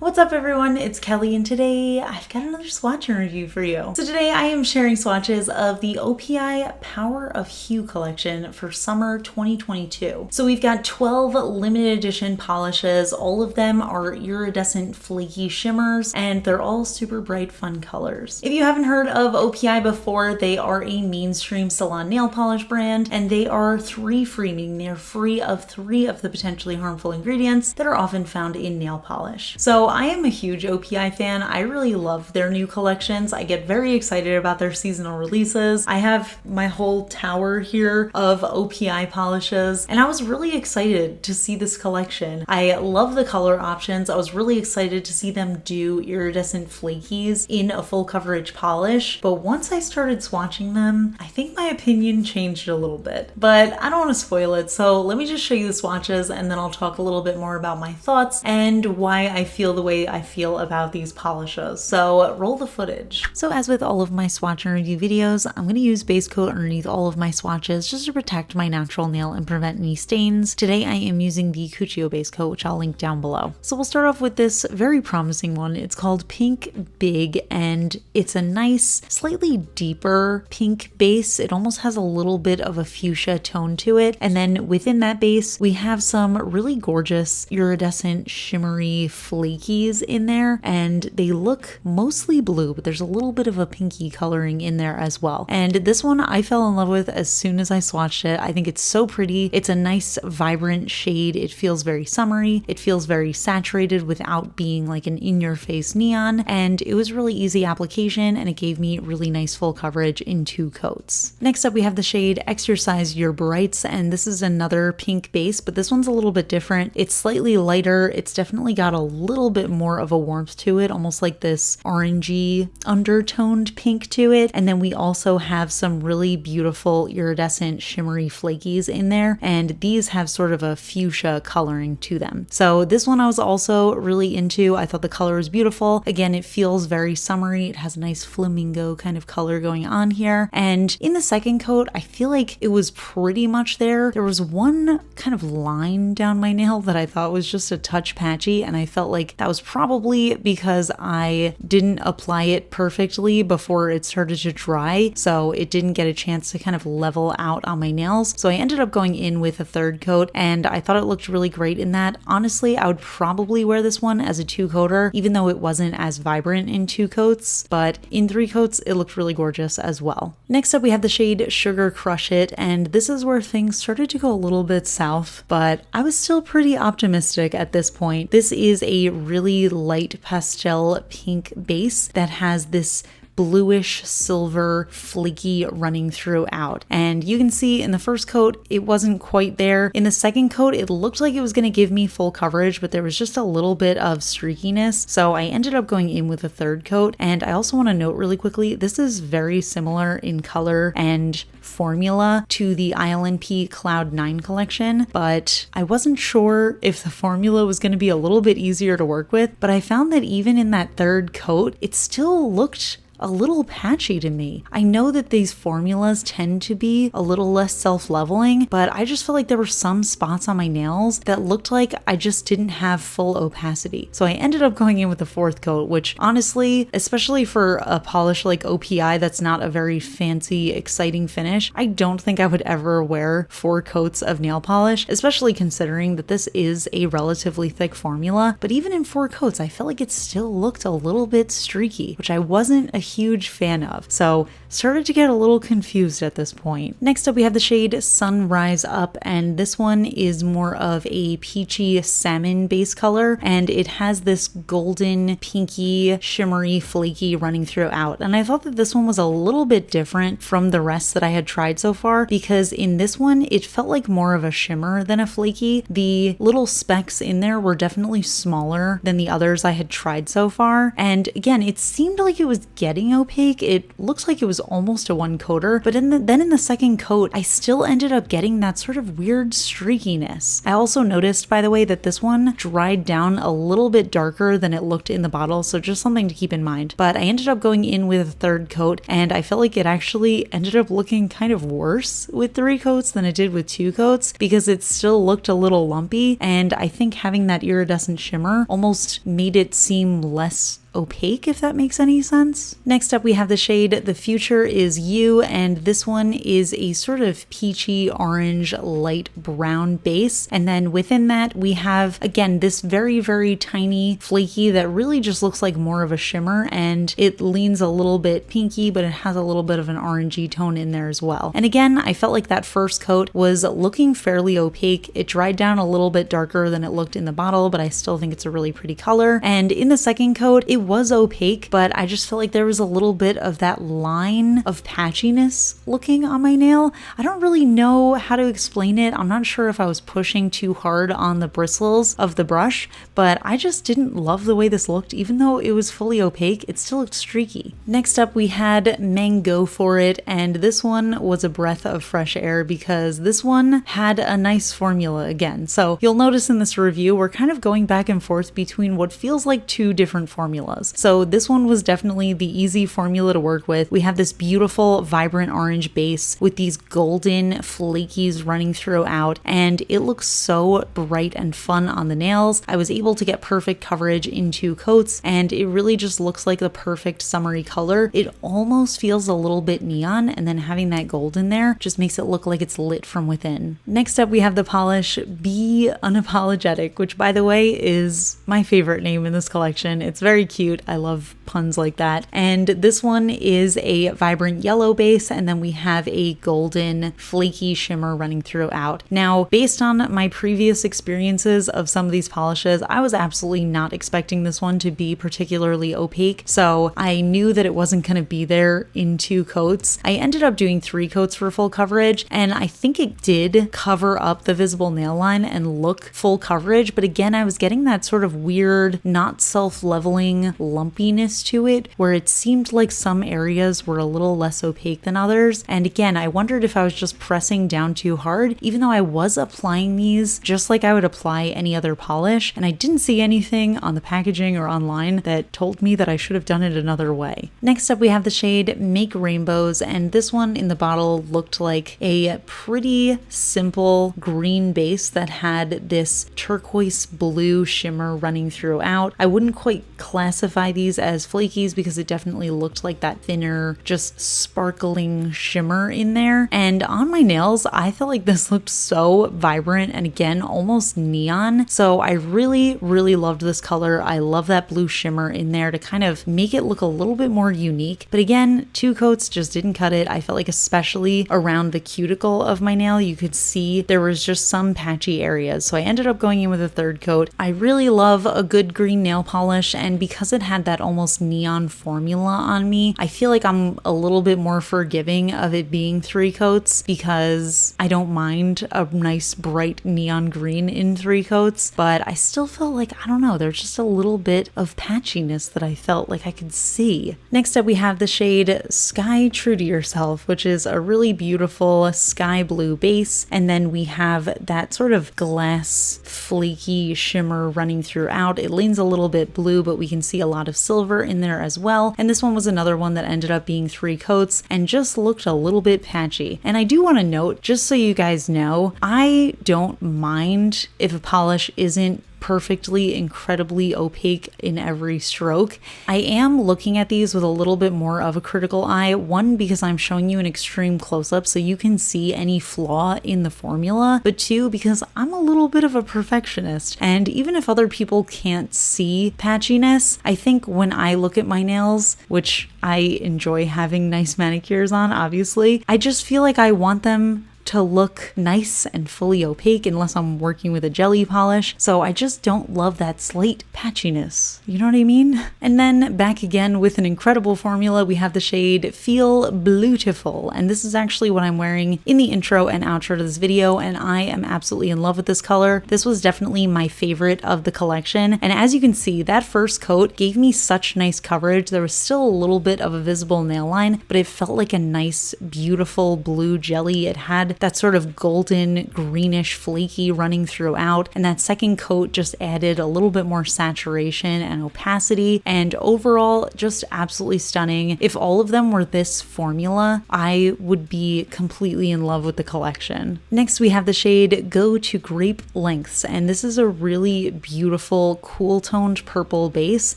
What's up everyone, it's Kelly and today I've got another swatch review for you. So today I am sharing swatches of the OPI Power of Hue collection for summer 2022. So we've got 12 limited edition polishes, all of them are iridescent flaky shimmers and they're all super bright fun colors. If you haven't heard of OPI before, they are a mainstream salon nail polish brand and they are free, meaning they're free of 3 of the potentially harmful ingredients that are often found in nail polish. So I am a huge OPI fan. I really love their new collections. I get very excited about their seasonal releases. I have my whole tower here of OPI polishes, and I was really excited to see this collection. I love the color options. I was really excited to see them do iridescent flakies in a full coverage polish, but once I started swatching them, I think my opinion changed a little bit. But I don't want to spoil it, so let me just show you the swatches and then I'll talk a little bit more about my thoughts and why I feel the way I feel about these polishes. So roll the footage. So as with all of my swatch and review videos, I'm going to use base coat underneath all of my swatches just to protect my natural nail and prevent any stains. Today I am using the Cuccio base coat, which I'll link down below. So we'll start off with this very promising one. It's called Pink Big and it's a nice, slightly deeper pink base. It almost has a little bit of a fuchsia tone to it. And then within that base, we have some really gorgeous iridescent shimmery flaky in there, and they look mostly blue, but there's a little bit of a pinky coloring in there as well. And this one I fell in love with as soon as I swatched it. I think it's so pretty. It's a nice vibrant shade. It feels very summery. It feels very saturated without being like an in-your-face neon, and it was really easy application and it gave me really nice full coverage in 2 coats. Next up we have the shade Exercise Your Brights, and this is another pink base, but this one's a little bit different. It's slightly lighter. It's definitely got a little bit more of a warmth to it, almost like this orangey undertoned pink to it. And then we also have some really beautiful iridescent shimmery flakies in there, and these have sort of a fuchsia coloring to them. So this one I was also really into. I thought the color was beautiful. Again, it feels very summery. It has a nice flamingo kind of color going on here. And in the second coat, I feel like it was pretty much there. There was one kind of line down my nail that I thought was just a touch patchy, and I felt like that was probably because I didn't apply it perfectly before it started to dry, so it didn't get a chance to kind of level out on my nails. So I ended up going in with a 3rd coat, and I thought it looked really great in that. Honestly, I would probably wear this one as a 2-coater, even though it wasn't as vibrant in 2 coats, but in 3 coats, it looked really gorgeous as well. Next up, we have the shade Sugar Crush It, and this is where things started to go a little bit south, but I was still pretty optimistic at this point. This is a really light pastel pink base that has this bluish silver flaky running throughout, and you can see in the first coat it wasn't quite there. In the second coat it looked like it was going to give me full coverage, but there was just a little bit of streakiness, so I ended up going in with a 3rd coat. And I also want to note really quickly, this is very similar in color and formula to the ILNP Cloud 9 collection, but I wasn't sure if the formula was going to be a little bit easier to work with, but I found that even in that 3rd coat it still looked a little patchy to me. I know that these formulas tend to be a little less self-leveling, but I just felt like there were some spots on my nails that looked like I just didn't have full opacity. So I ended up going in with the 4th coat, which honestly, especially for a polish like OPI that's not a very fancy, exciting finish, I don't think I would ever wear 4 coats of nail polish, especially considering that this is a relatively thick formula. But even in 4 coats, I felt like it still looked a little bit streaky, which I wasn't a huge fan of. So started to get a little confused at this point. Next up we have the shade Sunrise Up, and this one is more of a peachy salmon base color, and it has this golden pinky shimmery flaky running throughout. And I thought that this one was a little bit different from the rest that I had tried so far, because in this one it felt like more of a shimmer than a flaky. The little specks in there were definitely smaller than the others I had tried so far, and again it seemed like it was getting getting opaque. It looks like it was almost a one coater, but then in the second coat, I still ended up getting that sort of weird streakiness. I also noticed, by the way, that this one dried down a little bit darker than it looked in the bottle, so just something to keep in mind. But I ended up going in with a third coat, and I felt like it actually ended up looking kind of worse with 3 coats than it did with 2 coats, because it still looked a little lumpy, and I think having that iridescent shimmer almost made it seem less opaque, if that makes any sense. Next up, we have the shade The Future Is You, and this one is a sort of peachy orange light brown base, and then within that we have again this very, very tiny flaky that really just looks like more of a shimmer, and it leans a little bit pinky, but it has a little bit of an orangey tone in there as well. And again, I felt like that first coat was looking fairly opaque. It dried down a little bit darker than it looked in the bottle, but I still think it's a really pretty color. And in the second coat, it was opaque, but I just felt like there was a little bit of that line of patchiness looking on my nail. I don't really know how to explain it. I'm not sure if I was pushing too hard on the bristles of the brush, but I just didn't love the way this looked. Even though it was fully opaque, it still looked streaky. Next up, we had Mango For It, and this one was a breath of fresh air because this one had a nice formula again. So you'll notice in this review, we're kind of going back and forth between what feels like 2 different formulas. So this one was definitely the easy formula to work with. We have this beautiful vibrant orange base with these golden flakies running throughout, and it looks so bright and fun on the nails. I was able to get perfect coverage in 2 coats, and it really just looks like the perfect summery color. It almost feels a little bit neon, and then having that gold in there just makes it look like it's lit from within. Next up, we have the polish Be Unapologetic, which by the way is my favorite name in this collection. It's very cute. I love puns like that. And this one is a vibrant yellow base, and then we have a golden flaky shimmer running throughout. Now, based on my previous experiences of some of these polishes, I was absolutely not expecting this one to be particularly opaque, so I knew that it wasn't going to be there in 2 coats. I ended up doing 3 coats for full coverage, and I think it did cover up the visible nail line and look full coverage, but again, I was getting that sort of weird, not self-leveling lumpiness to it, where it seemed like some areas were a little less opaque than others. And again, I wondered if I was just pressing down too hard, even though I was applying these just like I would apply any other polish, and I didn't see anything on the packaging or online that told me that I should have done it another way. Next up, we have the shade Make Rainbows, and this one in the bottle looked like a pretty simple green base that had this turquoise blue shimmer running throughout. I wouldn't quite classify these as flakies because it definitely looked like that thinner, just sparkling shimmer in there. And on my nails, I felt like this looked so vibrant and again, almost neon. So I really, really loved this color. I love that blue shimmer in there to kind of make it look a little bit more unique. But again, 2 coats just didn't cut it. I felt like especially around the cuticle of my nail, you could see there was just some patchy areas. So I ended up going in with a 3rd coat. I really love a good green nail polish, and because it had that almost neon formula on me, I feel like I'm a little bit more forgiving of it being 3 coats because I don't mind a nice bright neon green in 3 coats, but I still felt like, I don't know, there's just a little bit of patchiness that I felt like I could see. Next up, we have the shade Sky True to Yourself, which is a really beautiful sky blue base, and then we have that sort of glass flaky shimmer running throughout. It leans a little bit blue, but we can see a lot of silver in there as well. And this one was another one that ended up being 3 coats and just looked a little bit patchy. And I do want to note, just so you guys know, I don't mind if a polish isn't perfectly, incredibly opaque in every stroke. I am looking at these with a little bit more of a critical eye. One, because I'm showing you an extreme close-up so you can see any flaw in the formula, but 2, because I'm a little bit of a perfectionist. And even if other people can't see patchiness, I think when I look at my nails, which I enjoy having nice manicures on, obviously, I just feel like I want them to look nice and fully opaque unless I'm working with a jelly polish. So I just don't love that slight patchiness. You know what I mean? And then back again with an incredible formula, we have the shade Feel Bluetiful. And this is actually what I'm wearing in the intro and outro to this video. And I am absolutely in love with this color. This was definitely my favorite of the collection. And as you can see, that first coat gave me such nice coverage. There was still a little bit of a visible nail line, but it felt like a nice, beautiful blue jelly. It had that sort of golden, greenish flaky running throughout. And that second coat just added a little bit more saturation and opacity. And overall, just absolutely stunning. If all of them were this formula, I would be completely in love with the collection. Next, we have the shade Go to Grape Lengths. And this is a really beautiful, cool toned purple base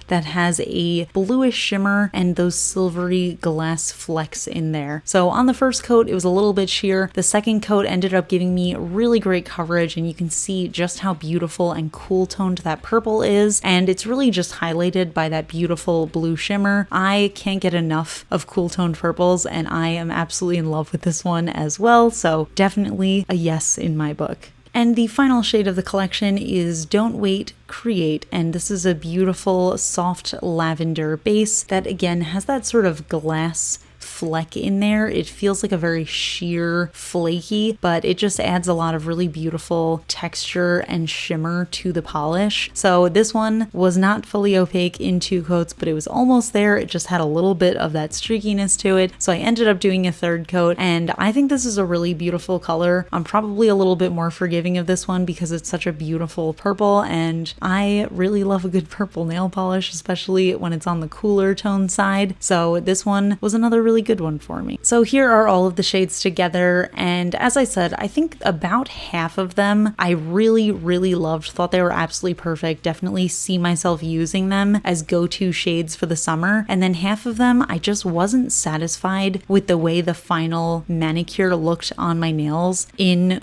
that has a bluish shimmer and those silvery glass flecks in there. So on the first coat, it was a little bit sheer. The second coat ended up giving me really great coverage, and you can see just how beautiful and cool toned that purple is. And it's really just highlighted by that beautiful blue shimmer. I can't get enough of cool toned purples, and I am absolutely in love with this one as well. So definitely a yes in my book. And the final shade of the collection is Don't Wait, Create. And this is a beautiful, soft lavender base that again has that sort of glass fleck in there. It feels like a very sheer, flaky, but it just adds a lot of really beautiful texture and shimmer to the polish. So this one was not fully opaque in 2 coats, but it was almost there. It just had a little bit of that streakiness to it. So I ended up doing a 3rd coat, and I think this is a really beautiful color. I'm probably a little bit more forgiving of this one because it's such a beautiful purple, and I really love a good purple nail polish, especially when it's on the cooler tone side. So this one was another really good one for me. So here are all of the shades together, and as I said, I think about half of them I really loved, thought they were absolutely perfect, definitely see myself using them as go-to shades for the summer, and then half of them I just wasn't satisfied with the way the final manicure looked on my nails in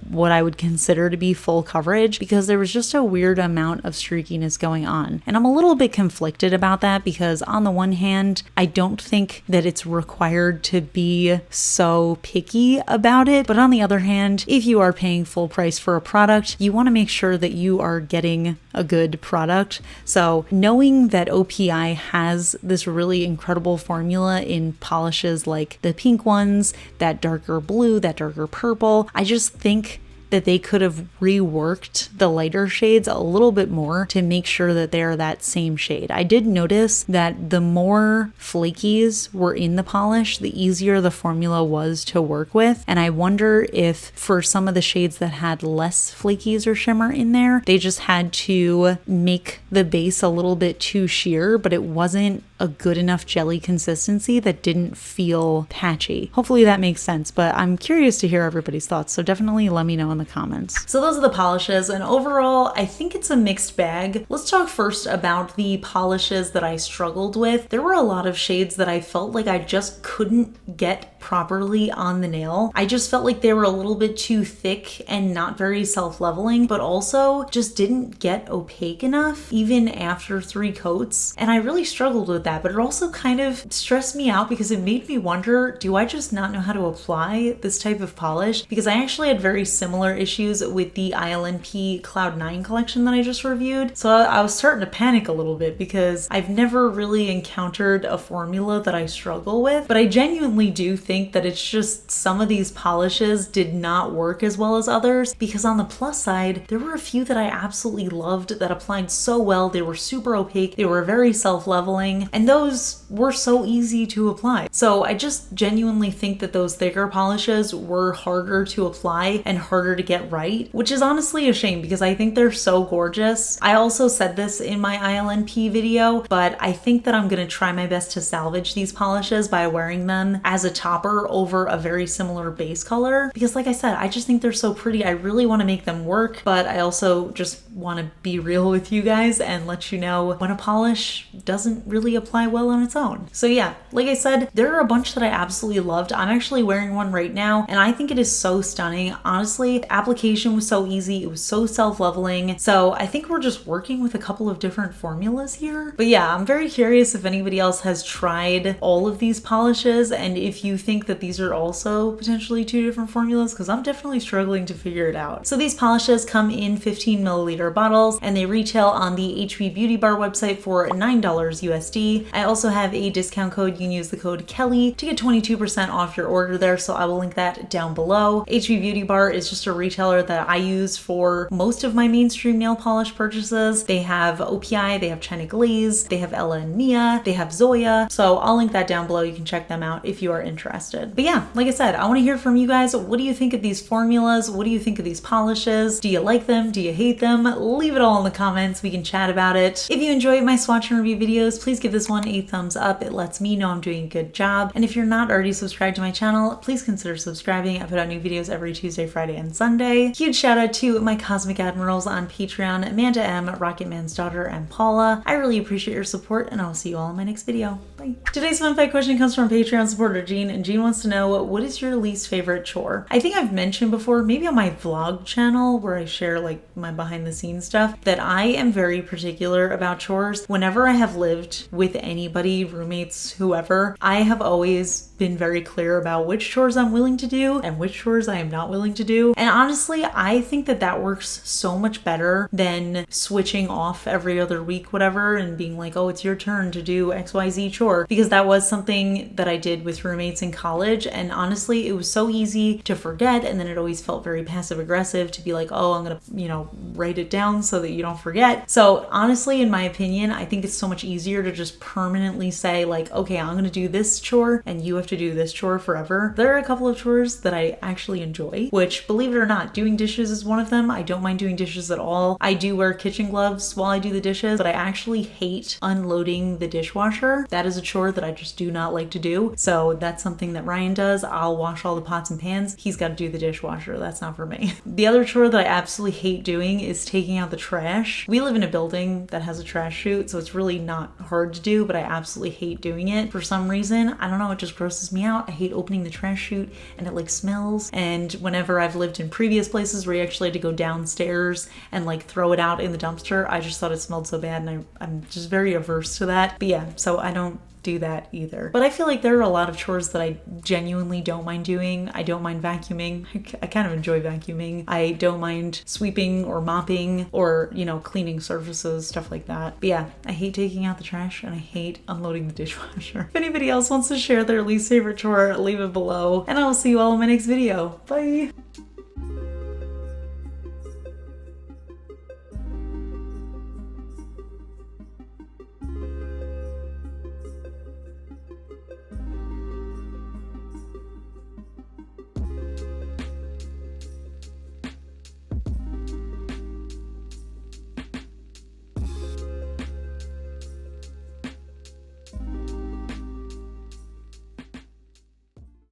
what I would consider to be full coverage, because there was just a weird amount of streakiness going on. And I'm a little bit conflicted about that because on the one hand, I don't think that it's required to be so picky about it. But on the other hand, if you are paying full price for a product, you want to make sure that you are getting a good product. So knowing that OPI has this really incredible formula in polishes like the pink ones, that darker blue, that darker purple, I just think that they could have reworked the lighter shades a little bit more to make sure that they're that same shade. I did notice that the more flakies were in the polish, the easier the formula was to work with. And I wonder if for some of the shades that had less flakies or shimmer in there, they just had to make the base a little bit too sheer, but it wasn't a good enough jelly consistency that didn't feel patchy. Hopefully that makes sense, but I'm curious to hear everybody's thoughts, so definitely let me know in the comments. So those are the polishes, and overall, I think it's a mixed bag. Let's talk first about the polishes that I struggled with. There were a lot of shades that I felt like I just couldn't get properly on the nail. I just felt like they were a little bit too thick and not very self-leveling, but also just didn't get opaque enough even after 3 coats, and I really struggled with that. But it also kind of stressed me out because it made me wonder, do I just not know how to apply this type of polish? Because I actually had very similar issues with the ILNP Cloud 9 collection that I just reviewed. So I was starting to panic a little bit because I've never really encountered a formula that I struggle with. But I genuinely do think that it's just some of these polishes did not work as well as others, because on the plus side, there were a few that I absolutely loved that applied so well. They were super opaque, they were very self-leveling, and those were so easy to apply. So I just genuinely think that those thicker polishes were harder to apply and harder to get right, which is honestly a shame because I think they're so gorgeous. I also said this in my ILNP video, but I think that I'm gonna try my best to salvage these polishes by wearing them as a topper over a very similar base color, because like I said, I just think they're so pretty. I really want to make them work, but I also just want to be real with you guys and let you know when a polish doesn't really apply well on its own. So yeah, like I said, there are a bunch that I absolutely loved. I'm actually wearing one right now and I think it is so stunning. Honestly, the application was so easy. It was so self-leveling. So I think we're just working with a couple of different formulas here. But yeah, I'm very curious if anybody else has tried all of these polishes and if you think think that these are also potentially two different formulas? Because I'm definitely struggling to figure it out. So these polishes come in 15 milliliter bottles and they retail on the HB Beauty Bar website for $9 USD. I also have a discount code. You can use the code KELLI to get 22% off your order there, so I will link that down below. HB Beauty Bar is just a retailer that I use for most of my mainstream nail polish purchases. They have OPI, they have China Glaze, they have Ella and Mia, they have Zoya, so I'll link that down below. You can check them out if you are interested. But yeah, like I said, I want to hear from you guys. What do you think of these formulas? What do you think of these polishes? Do you like them? Do you hate them? Leave it all in the comments. We can chat about it. If you enjoy my swatch and review videos, please give this one a thumbs up. It lets me know I'm doing a good job. And if you're not already subscribed to my channel, please consider subscribing. I put out new videos every Tuesday, Friday, and Sunday. Huge shout out to my Cosmic Admirals on Patreon, Amanda M, Rocket Man's daughter, and Paula. I really appreciate your support, and I'll see you all in my next video. Bye. Today's fun fact question comes from Patreon supporter Jean, and Jean wants to know, what is your least favorite chore? I think I've mentioned before, maybe on my vlog channel where I share like my behind the scenes stuff, that I am very particular about chores. Whenever I have lived with anybody, roommates, whoever, I have always been very clear about which chores I'm willing to do and which chores I am not willing to do. And honestly, I think that that works so much better than switching off every other week, whatever, and being like, oh, it's your turn to do XYZ chore. Because that was something that I did with roommates in college. And honestly, it was so easy to forget. And then it always felt very passive aggressive to be like, oh, I'm gonna, write it down so that you don't forget. So honestly, in my opinion, I think it's so much easier to just permanently say like, okay, I'm gonna do this chore and you have to do this chore forever. There are a couple of chores that I actually enjoy, which, believe it or not, doing dishes is one of them. I don't mind doing dishes at all. I do wear kitchen gloves while I do the dishes, but I actually hate unloading the dishwasher. That is a chore that I just do not like to do. So that's something that Ryan does. I'll wash all the pots and pans. He's got to do the dishwasher. That's not for me. The other chore that I absolutely hate doing is taking out the trash. We live in a building that has a trash chute, so it's really not hard to do, but I absolutely hate doing it. For some reason, I don't know, it just grosses me out. I hate opening the trash chute and it like smells. And whenever I've lived in previous places where you actually had to go downstairs and like throw it out in the dumpster, I just thought it smelled so bad, and I'm just very averse to that. But yeah, so I don't do that either. But I feel like there are a lot of chores that I genuinely don't mind doing. I don't mind vacuuming. I kind of enjoy vacuuming. I don't mind sweeping or mopping or, cleaning surfaces, stuff like that. But yeah, I hate taking out the trash and I hate unloading the dishwasher. If anybody else wants to share their least favorite chore, leave it below, and I will see you all in my next video. Bye!